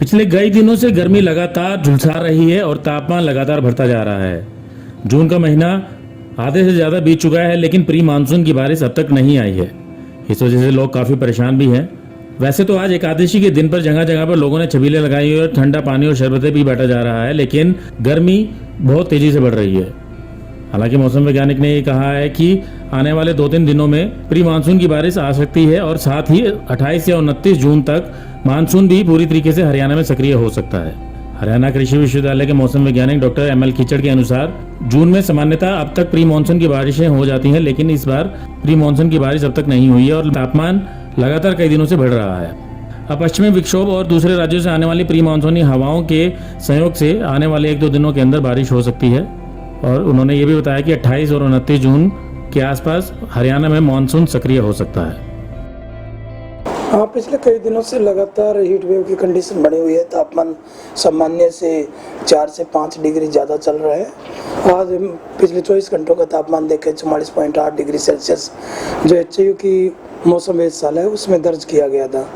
पिछले कई दिनों से गर्मी लगातार झुलसा रही है और तापमान लगातार बढ़ता जा रहा है। जून का महीना आधे से ज्यादा बीत चुका है, लेकिन प्री मानसून की बारिश अब तक नहीं आई है। इस वजह से लोग काफी परेशान भी हैं। वैसे तो आज एकादशी के दिन पर जगह जगह पर लोगों ने छबीलें लगाई और ठंडा पानी और शरबतें भी बांटा जा रहा है, लेकिन गर्मी बहुत तेजी से बढ़ रही है। हालांकि मौसम वैज्ञानिक ने ये कहा है कि आने वाले 2-3 दिनों में प्री मानसून की बारिश आ सकती है और साथ ही 28 या 29 जून तक मानसून भी पूरी तरीके से हरियाणा में सक्रिय हो सकता है। हरियाणा कृषि विश्वविद्यालय के मौसम वैज्ञानिक डॉक्टर ML कीचड़ के अनुसार जून में सामान्यतः अब तक प्री मानसून की बारिशें हो जाती हैं, लेकिन इस बार प्री मानसून की बारिश अब तक नहीं हुई है और तापमान लगातार कई दिनों से बढ़ रहा है। अब पश्चिमी विक्षोभ और दूसरे राज्यों से आने वाली प्री मानसूनी हवाओं के संयोग से आने वाले 1-2 दिनों के अंदर बारिश हो सकती है। और उन्होंने ये भी बताया कि 28 और 29 जून के आसपास हरियाणा में मानसून सक्रिय हो सकता है। हाँ, पिछले कई दिनों से लगातार हीट वेव की कंडीशन बनी हुई है। तापमान सामान्य से 4 से 5 डिग्री ज़्यादा चल रहा है। आज पिछले 24 घंटों का तापमान देखें 44.8 डिग्री सेल्सियस, जो HU की मौसम वेधशाला है उसमें दर्ज किया गया था,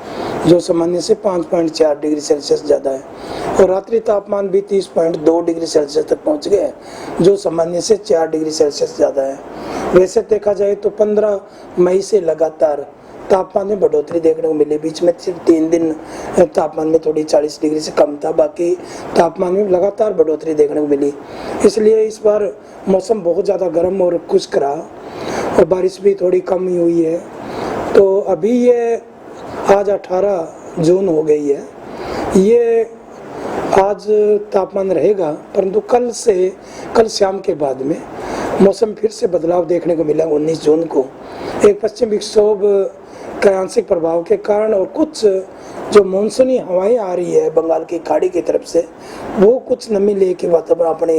जो सामान्य से 5.4 डिग्री सेल्सियस ज़्यादा है। और रात्रि तापमान भी 30.2 डिग्री सेल्सियस तक पहुँच गया है, जो सामान्य से 4 डिग्री सेल्सियस ज़्यादा है। वैसे देखा जाए तो 15 मई से लगातार तापमान में बढ़ोतरी देखने को मिली। बीच में सिर्फ 3 दिन तापमान में थोड़ी 40 डिग्री से कम था, बाकी तापमान में लगातार बढ़ोतरी देखने को मिली। इसलिए इस बार मौसम बहुत ज़्यादा गर्म और खुश्क रहा और बारिश भी थोड़ी कम ही हुई है। तो अभी ये आज 18 जून हो गई है, ये आज तापमान रहेगा, परंतु कल शाम के बाद में मौसम फिर से बदलाव देखने को मिला। 19 जून को एक पश्चिम विक्षोभ के आंशिक प्रभाव के कारण और कुछ जो मानसूनी हवाएं आ रही है बंगाल की खाड़ी की तरफ से, वो कुछ नमी लेके वातावरण अपने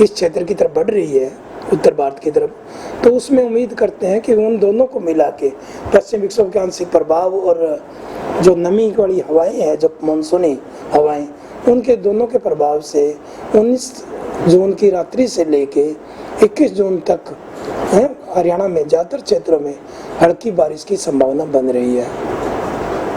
इस क्षेत्र की तरफ बढ़ रही है, उत्तर भारत की तरफ। तो उसमें उम्मीद करते हैं कि उन दोनों को मिला के पश्चिम विक्षोभ के आंशिक प्रभाव और जो नमी वाली हवाएं हैं, जो मानसूनी हवाएं, उनके दोनों के प्रभाव से 19 जून की रात्रि से लेके 21 जून तक हरियाणा में ज़्यादातर क्षेत्रों में हल्की बारिश की संभावना बन रही है।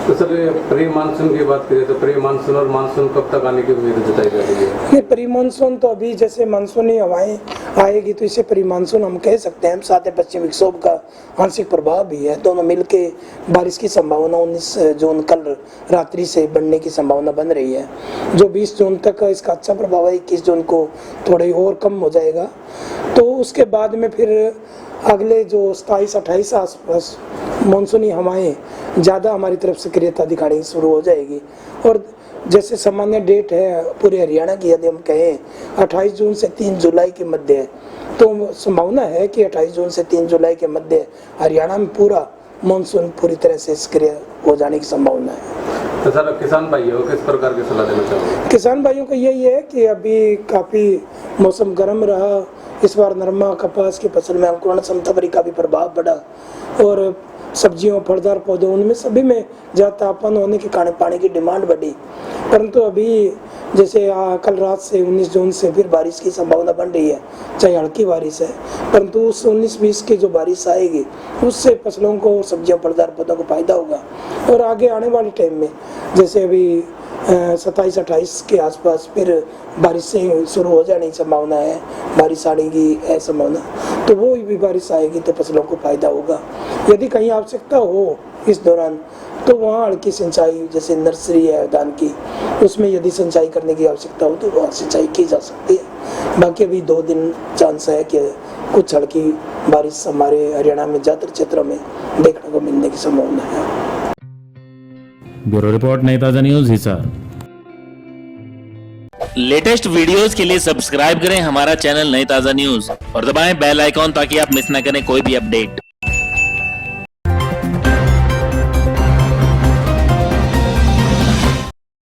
तो सर, प्री मानसून की बात करें तो प्री मानसून और मानसून कब तक आने की उम्मीद जताई जा रही है? नहीं, प्री मानसून तो अभी जैसे मानसूनी हवाएं आएगी तो इसे प्री मानसून हम कह सकते हैं। साथ ही पश्चिम विक्षोभ का आंशिक प्रभाव भी है, दोनों मिलके बारिश की संभावना 19 जून कल रात्रि से बढ़ने की संभावना बन रही है, जो 20 जून तक इसका अच्छा प्रभाव है। 21 जून को थोड़ा और कम हो जाएगा। तो उसके बाद में फिर अगले जो 27-28 आसपास मानसूनी हवाएं ज़्यादा हमारी तरफ सक्रियता दिखानी शुरू हो जाएगी। और जैसे सामान्य डेट है पूरे हरियाणा की, यदि हम कहें 28 जून से 3 जुलाई के मध्य है, तो संभावना है कि 28 जून से 3 जुलाई के मध्य हरियाणा में पूरा मानसून पूरी तरह से सक्रिय हो जाने की संभावना है। तो सर, किसान भाइयों को किस प्रकार की सलाह देना चाहोगे? किसान भाइयों को यही है कि अभी काफ़ी मौसम गर्म रहा। इस बार नरमा कपास की फसल में अंकुरण क्षमता पर काफ़ी प्रभाव पड़ा और सब्जियों फलदार पौधों उनमें सभी में ज़्यादा तापमान होने के कारण पानी की डिमांड बढ़ी। परंतु अभी जैसे कल रात से 19 जून से फिर बारिश की संभावना बन रही है, चाहे हल्की बारिश है, परंतु उस 19-20 की जो बारिश आएगी उससे फसलों को, सब्जियों फलदार पौधों को फायदा होगा। और आगे आने वाले टाइम में जैसे अभी 27-28 के आसपास फिर बारिशें शुरू हो जाने की संभावना है, बारिश आने की है संभावना, तो वो भी बारिश आएगी तो फसलों को फायदा होगा। यदि कहीं आवश्यकता हो इस दौरान तो वहाँ हल्की सिंचाई, जैसे नर्सरी है धान की, उसमें यदि सिंचाई करने की आवश्यकता हो तो वहाँ सिंचाई की जा सकती है। बाकी अभी 2 दिन चांस है कि कुछ हल्की बारिश हमारे हरियाणा में ज़्यादातर क्षेत्रों में देखने को मिलने की संभावना है। ब्यूरो रिपोर्ट, नई ताजा न्यूज, हिसार। लेटेस्ट वीडियोस के लिए सब्सक्राइब करें हमारा चैनल नई ताजा न्यूज और दबाएं बेल आइकॉन ताकि आप मिस ना करें कोई भी अपडेट।